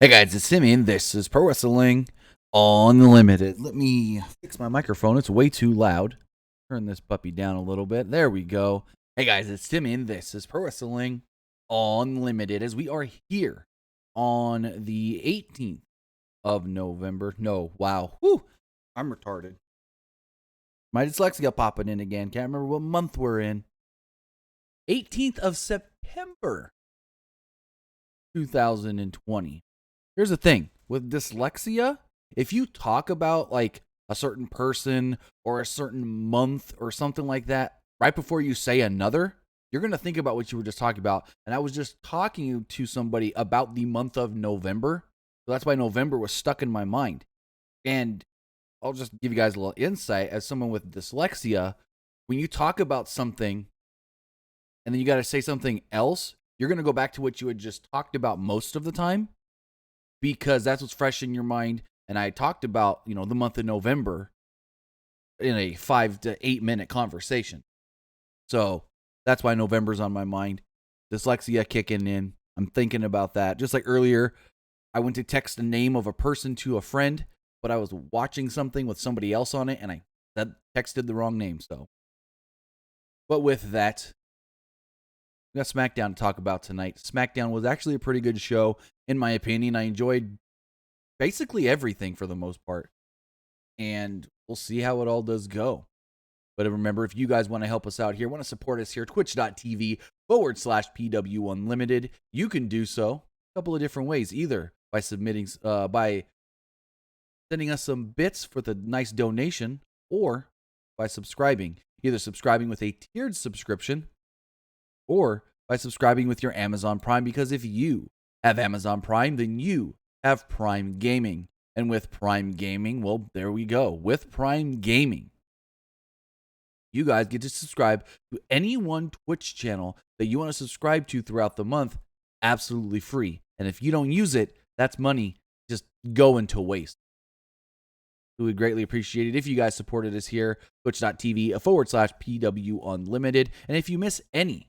Hey guys, it's Simi, and this is Pro Wrestling Unlimited. Let me fix my microphone. It's way too loud. Turn this puppy down a little bit. There we go. Hey guys, it's Simi, and this is Pro Wrestling Unlimited. As we are here on the 18th of November. No, wow. Whew, I'm retarded. My dyslexia popping in again. Can't remember what month we're in. 18th of September 2020. Here's the thing with dyslexia, if you talk about like a certain person or a certain month or something like that, right before you say another, you're going to think about what you were just talking about. And I was just talking to somebody about the month of November. So that's why November was stuck in my mind. And I'll just give you guys a little insight as someone with dyslexia. When you talk about something and then you got to say something else, you're going to go back to what you had just talked about most of the time, because that's what's fresh in your mind. And I talked about, the month of November in a 5 to 8 minute conversation. So that's why November's on my mind. Dyslexia kicking in. I'm thinking about that. Just like earlier, I went to text the name of a person to a friend, but I was watching something with somebody else on it, and I texted the wrong name. So, but with that, we got Smackdown to talk about tonight. Smackdown was actually a pretty good show, in my opinion. I enjoyed basically everything for the most part. And we'll see how it all does go. But remember, if you guys want to help us out here, want to support us here, twitch.tv/PWUnlimited, you can do so a couple of different ways. Either by sending us some bits for the nice donation, or by subscribing. Either subscribing with a tiered subscription, or by subscribing with your Amazon Prime, because if you have Amazon Prime, then you have Prime Gaming. And with Prime Gaming, well, there we go. With Prime Gaming, you guys get to subscribe to any one Twitch channel that you want to subscribe to throughout the month, absolutely free. And if you don't use it, that's money just going to waste. We would greatly appreciate it if you guys supported us here, twitch.tv/PWUnlimited. And if you miss any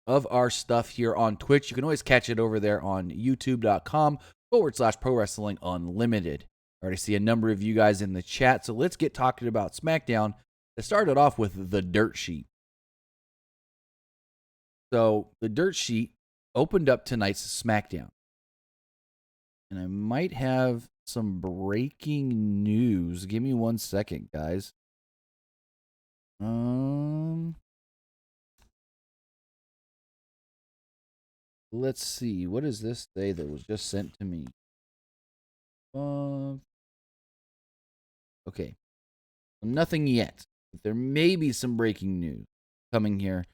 of our stuff here on Twitch, you can always catch it over there on youtube.com/Pro Wrestling Unlimited. I already see a number of you guys in the chat, so let's get talking about Smackdown. That started off with the dirt sheet. So the dirt sheet opened up tonight's Smackdown. And I might have some breaking news. Give me 1 second, guys. Let's see. What does this say that was just sent to me? Okay. Nothing yet. But there may be some breaking news coming here.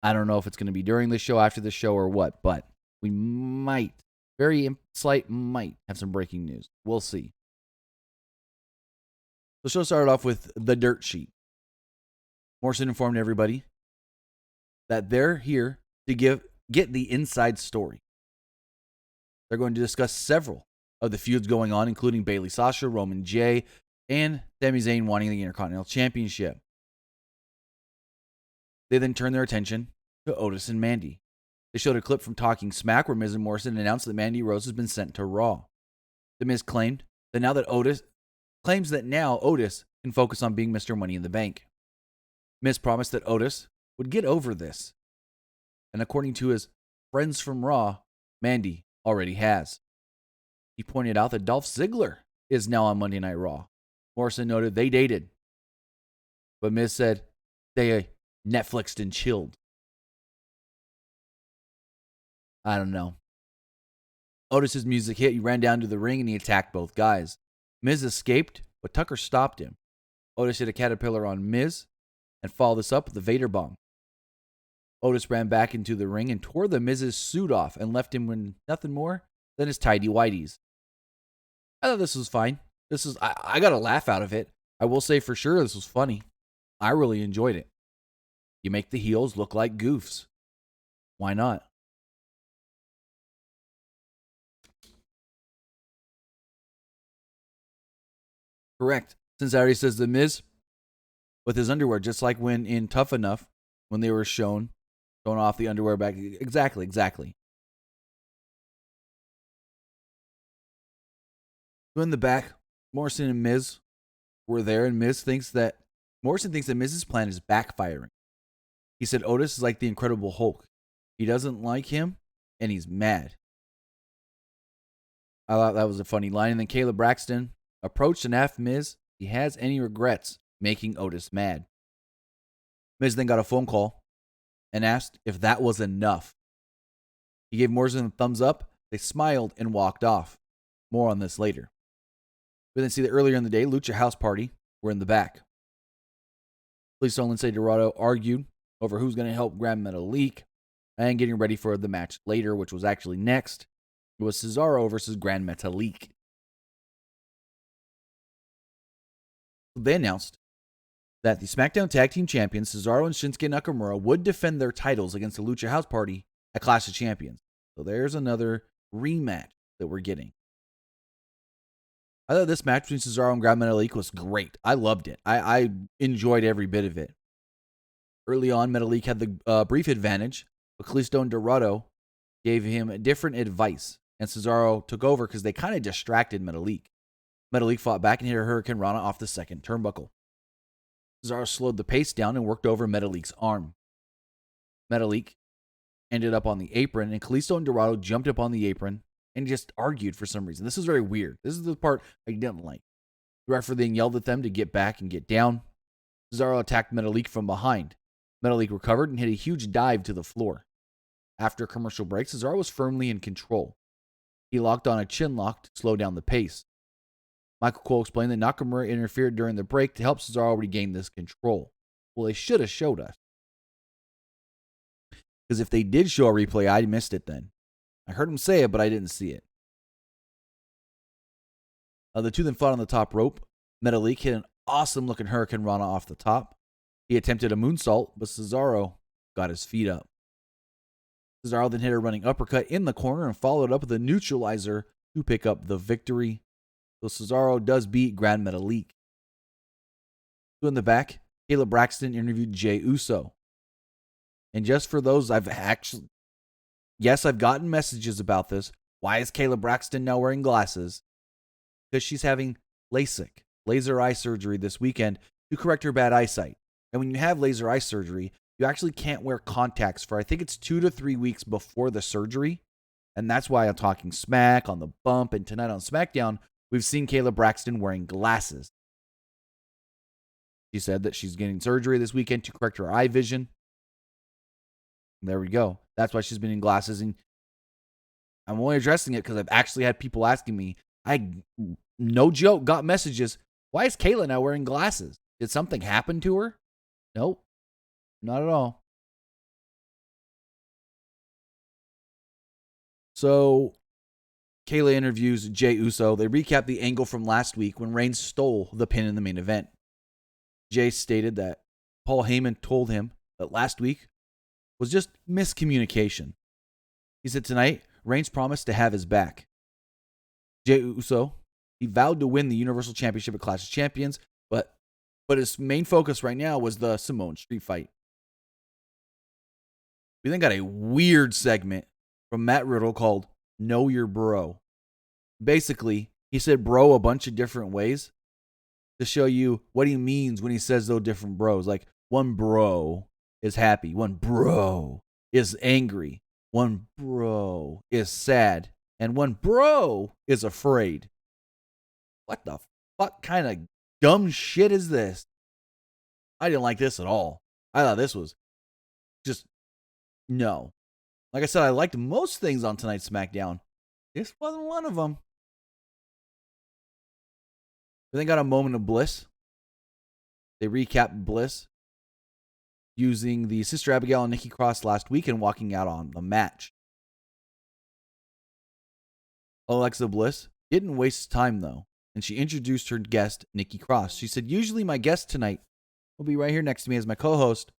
I don't know if it's going to be during the show, after the show, or what, but we might, very slight might, have some breaking news. We'll see. The show started off with the dirt sheet. Morrison informed everybody that they're here to get the inside story. They're going to discuss several of the feuds going on, including Bayley, Sasha, Roman, Jey, and Sami Zayn wanting the Intercontinental Championship. They then turned their attention to Otis and Mandy. They showed a clip from Talking Smack where Miz and Morrison announced that Mandy Rose has been sent to Raw. The Miz claimed that now Otis can focus on being Mr. Money in the Bank. Miz promised that Otis would get over this. And according to his friends from Raw, Mandy already has. He pointed out that Dolph Ziggler is now on Monday Night Raw. Morrison noted they dated. But Miz said they Netflixed and chilled. I don't know. Otis's music hit. He ran down to the ring and he attacked both guys. Miz escaped, but Tucker stopped him. Otis hit a caterpillar on Miz and followed this up with the Vader bomb. Otis ran back into the ring and tore the Miz's suit off and left him with nothing more than his tidy whities. I thought this was fine. I got a laugh out of it. I will say for sure this was funny. I really enjoyed it. You make the heels look like goofs. Why not? Correct. Cincinnati says the Miz with his underwear, just like when in Tough Enough, when they were showing off the underwear back. Exactly. So in the back, Morrison and Miz were there, and Morrison thinks that Miz's plan is backfiring. He said Otis is like the Incredible Hulk. He doesn't like him, and he's mad. I thought that was a funny line. And then Kayla Braxton approached and asked Miz if he has any regrets making Otis mad. Miz then got a phone call and asked if that was enough. He gave Morrison a thumbs up. They smiled and walked off. More on this later. We then see that earlier in the day, Lucha House Party were in the back. Police and Lindsay Dorado argued over who's going to help Gran Metalik and getting ready for the match later, which was actually next. It was Cesaro versus Gran Metalik. They announced that the SmackDown Tag Team Champions, Cesaro and Shinsuke Nakamura, would defend their titles against the Lucha House Party at Clash of Champions. So there's another rematch that we're getting. I thought this match between Cesaro and Gran Metalik was great. I loved it. I enjoyed every bit of it. Early on, Metalik had the brief advantage, but Kalisto and Dorado gave him different advice, and Cesaro took over because they kind of distracted Metalik. Metalik fought back and hit a Hurricane Rana off the second turnbuckle. Cesaro slowed the pace down and worked over Metalik's arm. Metalik ended up on the apron, and Kalisto and Dorado jumped up on the apron and just argued for some reason. This is very weird. This is the part I didn't like. The referee then yelled at them to get back and get down. Cesaro attacked Metalik from behind. Metalik recovered and hit a huge dive to the floor. After a commercial break, Cesaro was firmly in control. He locked on a chin lock to slow down the pace. Michael Cole explained that Nakamura interfered during the break to help Cesaro regain this control. Well, they should have showed us. Because if they did show a replay, I missed it then. I heard him say it, but I didn't see it. The two then fought on the top rope. Metalik hit an awesome-looking Hurricane Rana off the top. He attempted a moonsault, but Cesaro got his feet up. Cesaro then hit a running uppercut in the corner and followed up with a neutralizer to pick up the victory. So Cesaro does beat Gran Metalik. So in the back, Kayla Braxton interviewed Jey Uso. And just for those I've gotten messages about this. Why is Kayla Braxton now wearing glasses? Because she's having LASIK, laser eye surgery this weekend to correct her bad eyesight. And when you have laser eye surgery, you actually can't wear contacts for, I think it's 2 to 3 weeks before the surgery. And that's why I'm talking smack on the bump. And tonight on Smackdown, we've seen Kayla Braxton wearing glasses. She said that she's getting surgery this weekend to correct her eye vision. And there we go. That's why she's been in glasses. And I'm only addressing it because I've actually had people asking me. I, no joke, got messages. Why is Kayla now wearing glasses? Did something happen to her? Nope. Not at all. So, Kayla interviews Jey Uso. They recap the angle from last week when Reigns stole the pin in the main event. Jey stated that Paul Heyman told him that last week was just miscommunication. He said tonight, Reigns promised to have his back. Jey Uso, he vowed to win the Universal Championship at Clash of Champions, but his main focus right now was the Samoan Street Fight. We then got a weird segment from Matt Riddle called Know Your Bro. Basically, he said bro a bunch of different ways to show you what he means when he says those different bros. Like, one bro is happy, one bro is angry, one bro is sad, and one bro is afraid. What the fuck kind of dumb shit is this? I didn't like this at all. I thought this was just, no. Like I said, I liked most things on tonight's SmackDown. This wasn't one of them. We then got a Moment of Bliss. They recapped Bliss using the Sister Abigail and Nikki Cross last week and walking out on the match. Alexa Bliss didn't waste time, though, and she introduced her guest, Nikki Cross. She said, usually my guest tonight will be right here next to me as my co-host,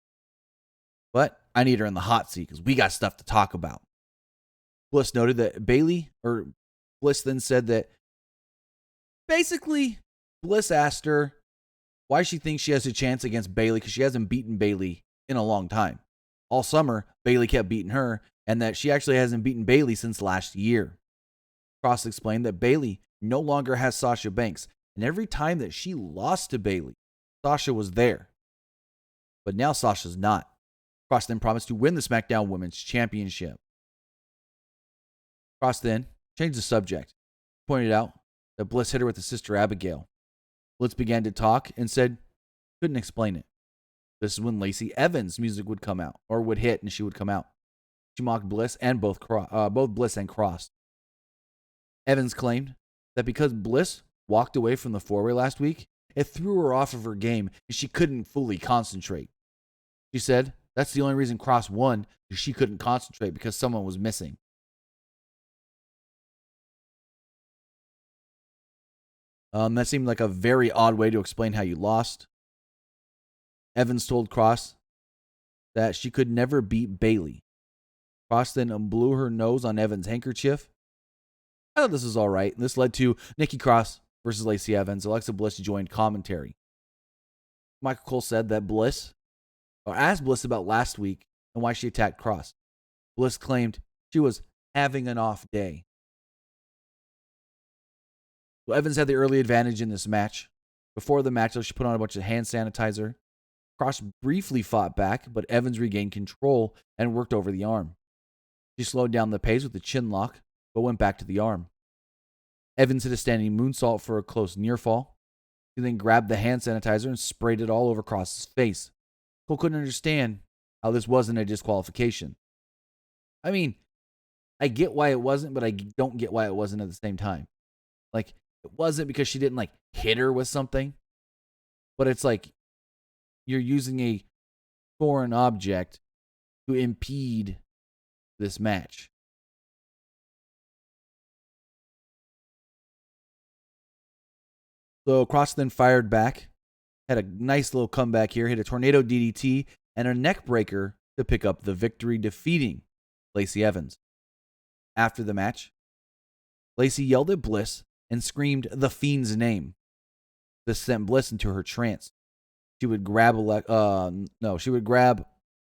but I need her in the hot seat because we got stuff to talk about. Bliss noted that Bliss then said that basically Bliss asked her why she thinks she has a chance against Bayley because she hasn't beaten Bayley in a long time. All summer, Bayley kept beating her, and that she actually hasn't beaten Bayley since last year. Cross explained that Bayley no longer has Sasha Banks. And every time that she lost to Bayley, Sasha was there. But now Sasha's not. Cross then promised to win the Smackdown Women's Championship. Cross then changed the subject. Pointed out that Bliss hit her with his sister Abigail. Bliss began to talk and said, couldn't explain it. This is when Lacey Evans' music would come out, or would hit and she would come out. She mocked Bliss and both Bliss and Cross. Evans claimed that because Bliss walked away from the four-way last week, it threw her off of her game and she couldn't fully concentrate. She said that's the only reason Cross won, is she couldn't concentrate because someone was missing. That seemed like a very odd way to explain how you lost. Evans told Cross that she could never beat Bayley. Cross then blew her nose on Evans' handkerchief. I thought this was all right. This led to Nikki Cross versus Lacey Evans. Alexa Bliss joined commentary. Michael Cole said that asked Bliss about last week and why she attacked Cross. Bliss claimed she was having an off day. Well, Evans had the early advantage in this match. Before the match, though, she put on a bunch of hand sanitizer. Cross briefly fought back, but Evans regained control and worked over the arm. She slowed down the pace with the chin lock, but went back to the arm. Evans hit a standing moonsault for a close near fall. He then grabbed the hand sanitizer and sprayed it all over Cross's face. Cole couldn't understand how this wasn't a disqualification. I mean, I get why it wasn't, but I don't get why it wasn't at the same time. Like, it wasn't because she didn't, hit her with something. But it's like, you're using a foreign object to impede this match. So Cross then fired back, had a nice little comeback here, hit a tornado DDT and a neck breaker to pick up the victory, defeating Lacey Evans. After the match, Lacey yelled at Bliss and screamed the Fiend's name. This sent Bliss into her trance. She would grab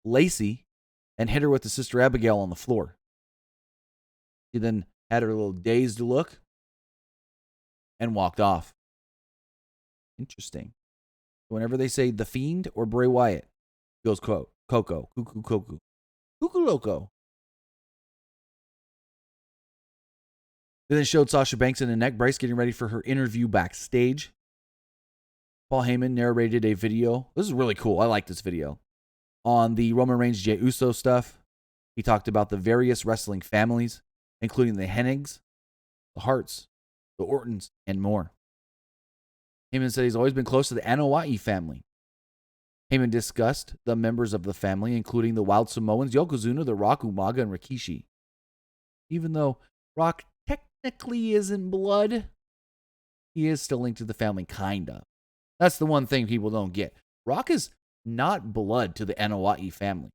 Lacey and hit her with the sister Abigail on the floor. She then had her little dazed look and walked off. Interesting. Whenever they say the Fiend or Bray Wyatt, it goes Coco. Cuckoo Cuckoo. Cuckoo Loco. They then showed Sasha Banks in a neck brace getting ready for her interview backstage. Paul Heyman narrated a video. This is really cool. I like this video. On the Roman Reigns Jey Uso stuff. He talked about the various wrestling families, including the Hennigs, the Harts, the Ortons, and more. Heyman said he's always been close to the Anoa'i family. Heyman discussed the members of the family, including the Wild Samoans, Yokozuna, The Rock, Umaga, and Rikishi. Even though Rock technically isn't blood, he is still linked to the family, kind of. That's the one thing people don't get. Rock is not blood to the Anoa'i family.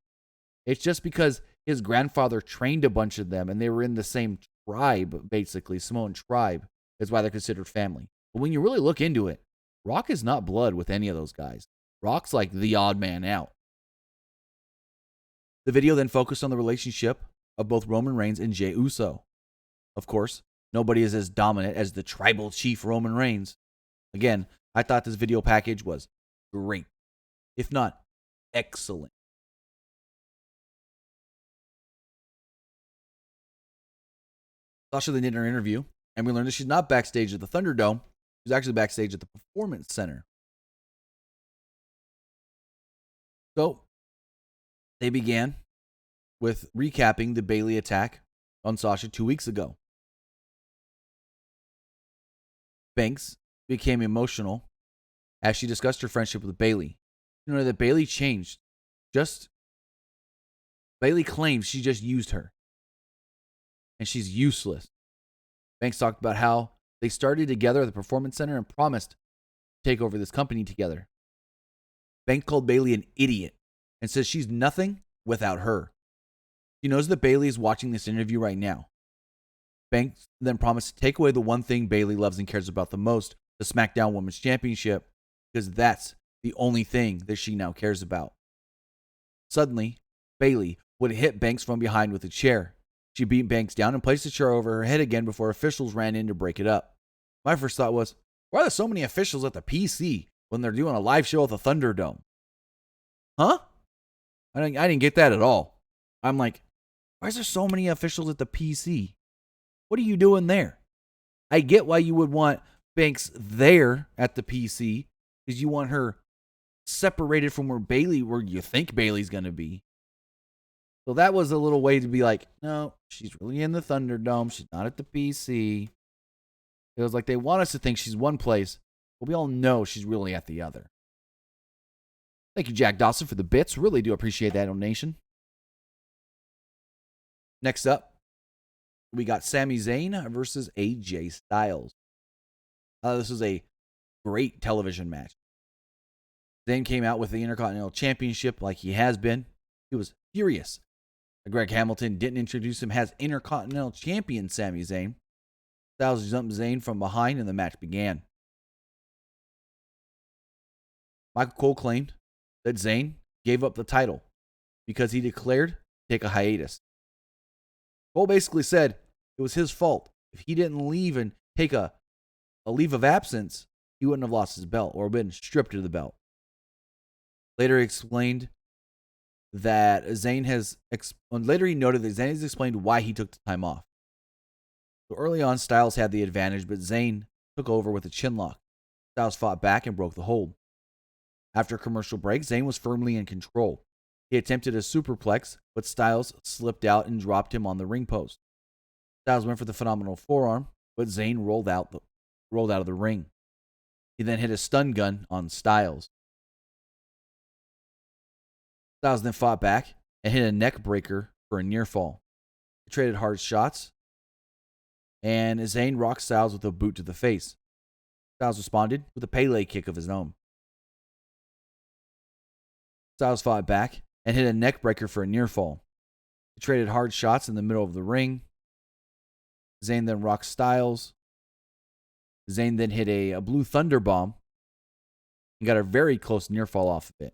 It's just because his grandfather trained a bunch of them and they were in the same tribe, basically, Samoan tribe, is why they're considered family. But when you really look into it, Rock is not blood with any of those guys. Rock's like the odd man out. The video then focused on the relationship of both Roman Reigns and Jey Uso. Of course, nobody is as dominant as the tribal chief Roman Reigns. Again, I thought this video package was great, if not excellent. Sasha then did her interview, and we learned that she's not backstage at the Thunderdome. She's actually backstage at the Performance Center. So, they began with recapping the Bayley attack on Sasha 2 weeks ago. Banks became emotional as she discussed her friendship with Bayley. You know that Bayley changed. Bayley claims she just used her. And she's useless. Banks talked about how they started together at the Performance Center and promised to take over this company together. Banks called Bayley an idiot and says she's nothing without her. She knows that Bayley is watching this interview right now. Banks then promised to take away the one thing Bayley loves and cares about the most, the Smackdown Women's Championship, because that's the only thing that she now cares about. Suddenly, Bayley would hit Banks from behind with a chair. She beat Banks down and placed the chair over her head again before officials ran in to break it up. My first thought was, why are there so many officials at the PC when they're doing a live show at the Thunderdome? Huh? I didn't get that at all. I'm like, why is there so many officials at the PC? What are you doing there? I get why you would want Banks there at the PC because you want her separated from where you think Bayley's going to be. So that was a little way to be like, no, she's really in the Thunderdome. She's not at the PC. It was like they want us to think she's one place, but we all know she's really at the other. Thank you, Jack Dawson, for the bits. Really do appreciate that donation. Next up, we got Sami Zayn versus AJ Styles. This was a great television match. Zayn came out with the Intercontinental Championship like he has been. He was furious. Greg Hamilton didn't introduce him as Intercontinental Champion Sami Zayn. Styles jumped Zayn from behind and the match began. Michael Cole claimed that Zayn gave up the title because he declared to take a hiatus. Cole basically said it was his fault. If he didn't leave and take a leave of absence, he wouldn't have lost his belt or been stripped of the belt. Later he explained that Zayn has later he noted that Zayn has explained why he took the time off. So early on, Styles had the advantage, but Zayn took over with a chinlock. Styles fought back and broke the hold. After a commercial break, Zayn was firmly in control. He attempted a superplex, but Styles slipped out and dropped him on the ring post. Styles went for the phenomenal forearm, but Zayn rolled out of the ring. He then hit a stun gun on Styles. Styles then fought back and hit a neck breaker for a near fall. He traded hard shots, and Zayn rocked Styles with a boot to the face. Styles responded with a Pele kick of his own. Styles fought back and hit a neck breaker for a near fall. He traded hard shots in the middle of the ring. Zayn then rocked Styles. Zayn then hit a blue thunder bomb and got a very close near fall off of it.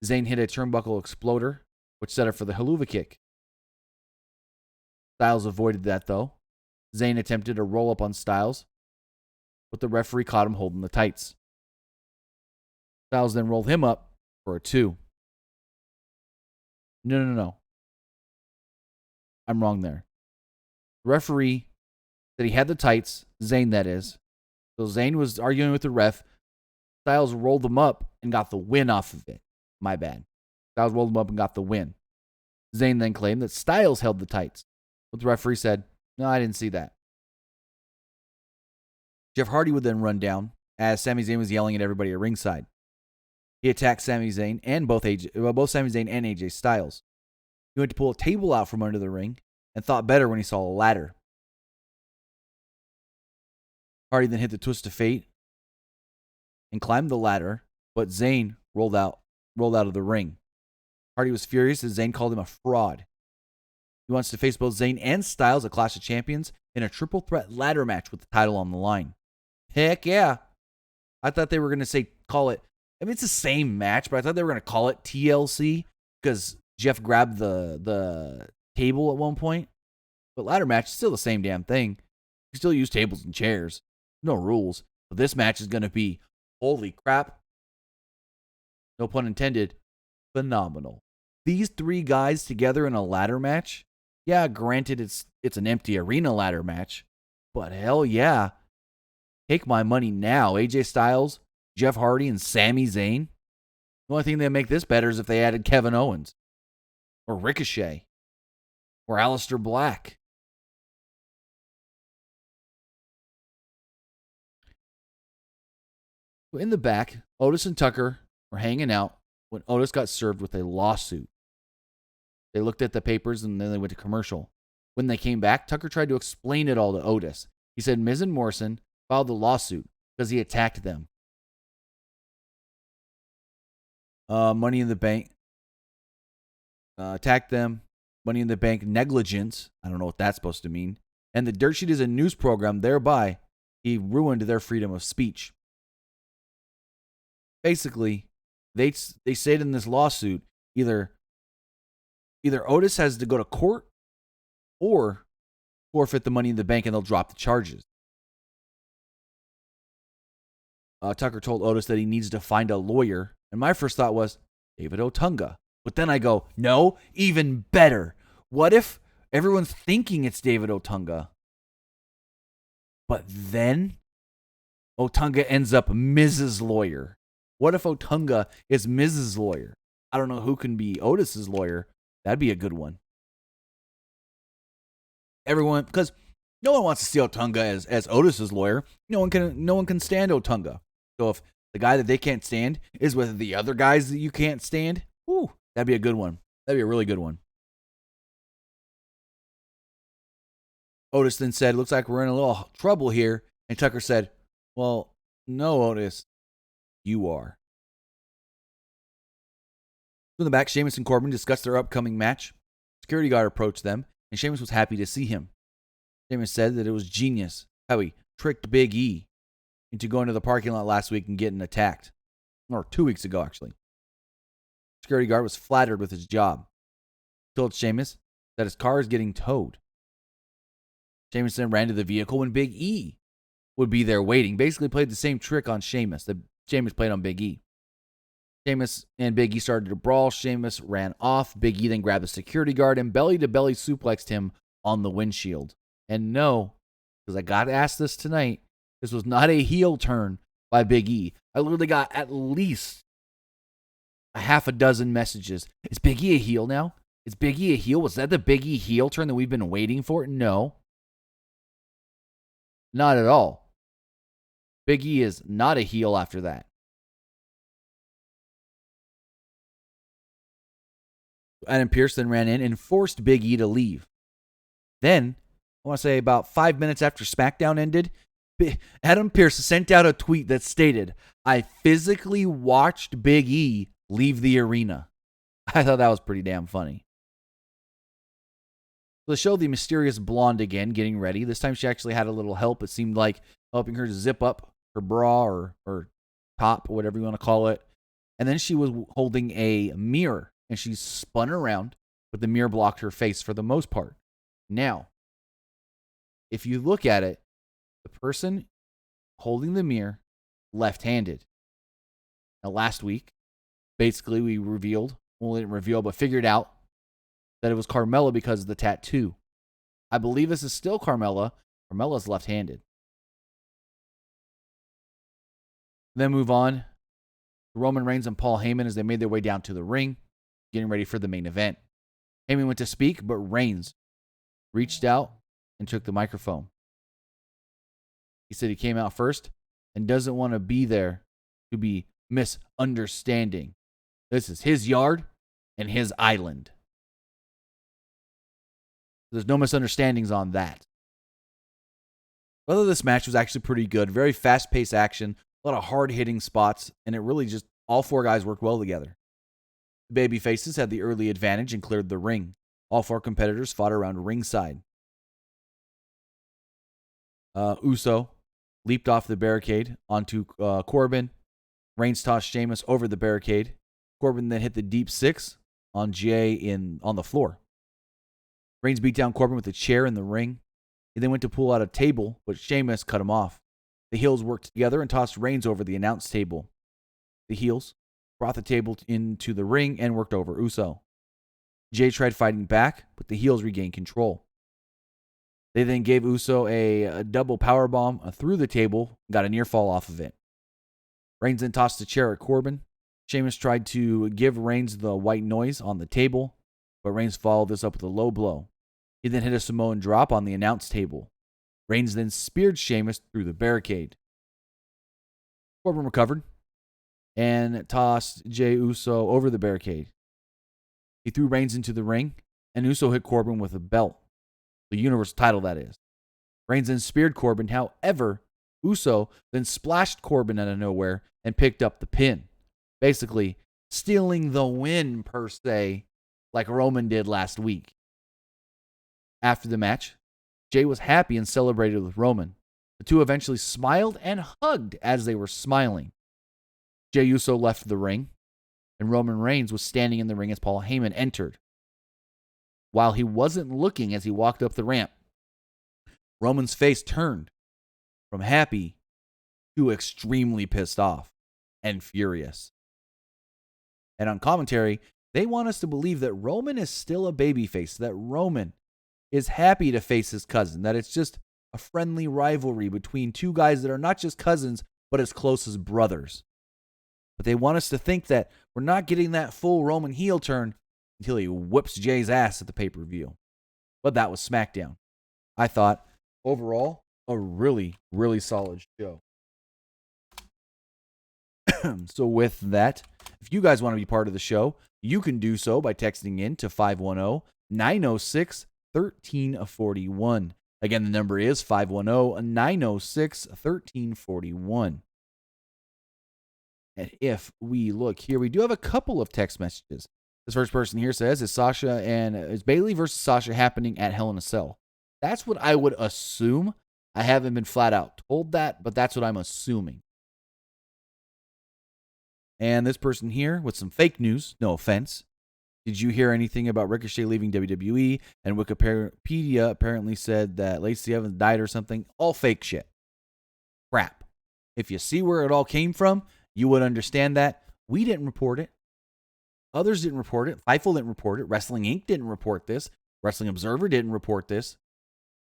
Zayn hit a turnbuckle exploder, which set up for the haluva kick. Styles avoided that though. Zayn attempted a roll up on Styles, but the referee caught him holding the tights. Styles then rolled him up for a 2. No. I'm wrong there. The referee said he had the tights, Zayn that is. So Zayn was arguing with the ref. Styles rolled him up and got the win off of it. My bad. Styles rolled him up and got the win. Zayn then claimed that Styles held the tights, but the referee said, no, I didn't see that. Jeff Hardy would then run down as Sami Zayn was yelling at everybody at ringside. He attacked Sami Zayn and both Sami Zayn and AJ Styles. He went to pull a table out from under the ring and thought better when he saw a ladder. Hardy then hit the twist of fate and climbed the ladder, but Zayn rolled out of the ring. Hardy was furious as Zayn called him a fraud. He wants to face both Zayn and Styles at Clash of Champions in a triple threat ladder match with the title on the line. Heck yeah. I thought they were going to call it, I mean, it's the same match, but I thought they were going to call it TLC because Jeff grabbed the table at one point. But ladder match is still the same damn thing. You still use tables and chairs. No rules. But this match is going to be, holy crap, no pun intended, phenomenal. These 3 guys together in a ladder match, yeah, granted it's an empty arena ladder match, but hell yeah. Take my money now. AJ Styles, Jeff Hardy, and Sami Zayn. The only thing that make this better is if they added Kevin Owens or Ricochet or Aleister Black. In the back, Otis and Tucker were hanging out when Otis got served with a lawsuit. They looked at the papers and then they went to commercial. When they came back, Tucker tried to explain it all to Otis. He said Miz and Morrison filed the lawsuit because he attacked them. Money in the Bank attacked them. Money in the Bank negligence. I don't know what that's supposed to mean. And the Dirt Sheet is a news program. Thereby, he ruined their freedom of speech. Basically, they said in this lawsuit, either Otis has to go to court or forfeit the Money in the Bank and they'll drop the charges. Tucker told Otis that he needs to find a lawyer. And my first thought was David Otunga. But then I go, no, even better. What if everyone's thinking it's David Otunga? But then Otunga ends up Mrs. Lawyer. What if Otunga is Mrs. Lawyer? I don't know who can be Otis's lawyer. That'd be a good one. Everyone, because no one wants to see Otunga as Otis's lawyer. No one can stand Otunga. So if the guy that they can't stand is with the other guys that you can't stand, whew, that'd be a good one. That'd be a really good one. Otis then said, looks like we're in a little trouble here. And Tucker said, well, no, Otis, you are. In the back, Sheamus and Corbin discussed their upcoming match. Security guard approached them, and Sheamus was happy to see him. Sheamus said that it was genius how he tricked Big E into going to the parking lot last week and getting attacked. Or 2 weeks ago, actually. Security guard was flattered with his job. He told Sheamus that his car is getting towed. Sheamus then ran to the vehicle when Big E would be there waiting. Basically played the same trick on Sheamus that Sheamus played on Big E. Sheamus and Big E started to brawl. Sheamus ran off. Big E then grabbed the security guard and belly-to-belly suplexed him on the windshield. And no, because I got asked this tonight, this was not a heel turn by Big E. I literally got at least a half a dozen messages. Is Big E a heel now? Is Big E a heel? Was that the Big E heel turn that we've been waiting for? No. Not at all. Big E is not a heel after that. Adam Pearce then ran in and forced Big E to leave. Then, I want to say about 5 minutes after SmackDown ended, Adam Pearce sent out a tweet that stated, I physically watched Big E leave the arena. I thought that was pretty damn funny. So they showed the mysterious blonde again getting ready. This time she actually had a little help. It seemed like helping her zip up her bra or top, whatever you want to call it. And then she was holding a mirror. And she spun around, but the mirror blocked her face for the most part. Now, if you look at it, the person holding the mirror, left-handed. Now, last week, basically we revealed, well, we didn't reveal, but figured out that it was Carmella because of the tattoo. I believe this is still Carmella. Carmella's left-handed. Then move on to Roman Reigns and Paul Heyman as they made their way down to the ring, getting ready for the main event. Heyman went to speak, but Reigns reached out and took the microphone. He said he came out first and doesn't want to be there to be misunderstanding. This is his yard and his island. There's no misunderstandings on that. Whether this match was actually pretty good, very fast-paced action, a lot of hard-hitting spots, and it really just, all four guys worked well together. The babyfaces had the early advantage and cleared the ring. All four competitors fought around ringside. Uso leaped off the barricade onto Corbin. Reigns tossed Sheamus over the barricade. Corbin then hit the deep six on Jey on the floor. Reigns beat down Corbin with a chair in the ring. He then went to pull out a table, but Sheamus cut him off. The heels worked together and tossed Reigns over the announce table. The heels brought the table into the ring and worked over Uso. Jey tried fighting back, but the heels regained control. They then gave Uso a double powerbomb through the table and got a near fall off of it. Reigns then tossed a chair at Corbin. Sheamus tried to give Reigns the white noise on the table, but Reigns followed this up with a low blow. He then hit a Samoan drop on the announce table. Reigns then speared Sheamus through the barricade. Corbin recovered and tossed Jey Uso over the barricade. He threw Reigns into the ring, and Uso hit Corbin with a belt. The Universal title, that is. Reigns then speared Corbin. However, Uso then splashed Corbin out of nowhere and picked up the pin. Basically, stealing the win, per se, like Roman did last week. After the match, Jey was happy and celebrated with Roman. The two eventually smiled and hugged as they were smiling. Jey Uso left the ring, and Roman Reigns was standing in the ring as Paul Heyman entered. While he wasn't looking as he walked up the ramp, Roman's face turned from happy to extremely pissed off and furious. And on commentary, they want us to believe that Roman is still a babyface, that Roman is happy to face his cousin, that it's just a friendly rivalry between two guys that are not just cousins, but as close as brothers. But they want us to think that we're not getting that full Roman heel turn until he whips Jey's ass at the pay-per-view. But that was Smackdown. I thought, overall, a really, really solid show. So with that, if you guys want to be part of the show, you can do so by texting in to 510-906-1341. Again, the number is 510-906-1341. And if we look here, we do have a couple of text messages. This first person here says, is Bayley versus Sasha happening at Hell in a Cell? That's what I would assume. I haven't been flat out told that, but that's what I'm assuming. And this person here with some fake news, no offense. Did you hear anything about Ricochet leaving WWE? And Wikipedia apparently said that Lacey Evans died or something. All fake shit. Crap. If you see where it all came from, you would understand that. We didn't report it. Others didn't report it. Fightful didn't report it. Wrestling Inc. didn't report this. Wrestling Observer didn't report this.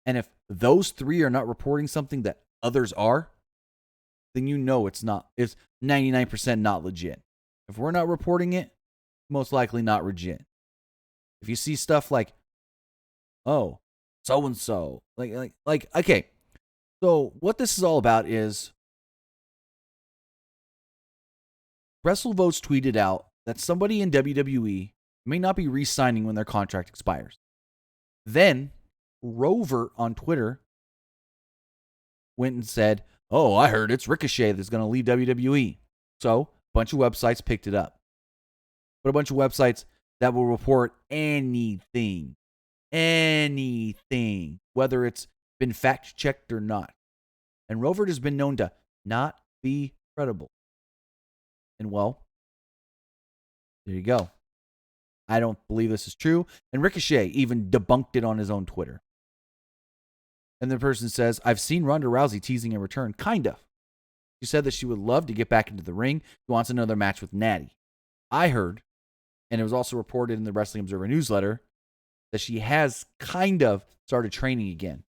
And if those three are not reporting something that others are, then you know it's 99% not legit. If we're not reporting it, most likely not legit. If you see stuff like, oh, so-and-so, like, okay. So what this is all about is WrestleVotes tweeted out that somebody in WWE may not be re-signing when their contract expires. Then Rover on Twitter went and said, oh, I heard it's Ricochet that's going to leave WWE. So a bunch of websites picked it up. But a bunch of websites that will report anything, whether it's been fact-checked or not. And Rover has been known to not be credible. And well, there you go. I don't believe this is true. And Ricochet even debunked it on his own Twitter. And the person says, I've seen Ronda Rousey teasing a return. Kind of. She said that she would love to get back into the ring. She wants another match with Natty. I heard, and it was also reported in the Wrestling Observer newsletter, that she has kind of started training again.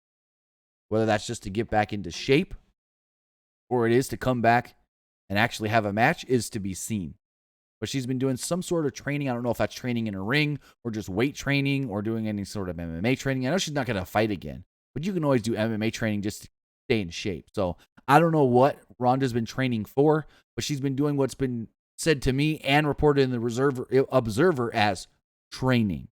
Whether that's just to get back into shape or it is to come back and actually have a match is to be seen. But she's been doing some sort of training. I don't know if that's training in a ring or just weight training or doing any sort of MMA training. I know she's not going to fight again, but you can always do MMA training just to stay in shape. So I don't know what Ronda's been training for, but she's been doing what's been said to me and reported in the Observer as training.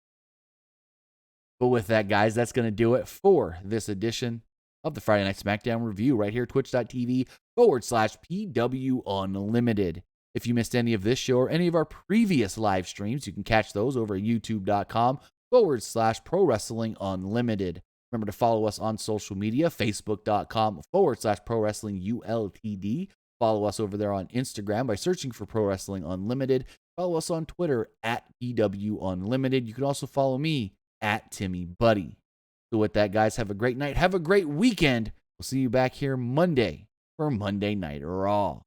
But with that, guys, that's going to do it for this edition of the Friday Night SmackDown review right here, twitch.tv/PWUnlimited. If you missed any of this show or any of our previous live streams, you can catch those over at youtube.com/Pro Wrestling Unlimited. Remember to follow us on social media, facebook.com/Pro Wrestling ULTD. Follow us over there on Instagram by searching for Pro Wrestling Unlimited. Follow us on Twitter at PWUnlimited. You can also follow me at Timmy Buddy. So with that, guys, have a great night. Have a great weekend. We'll see you back here Monday for Monday Night Raw.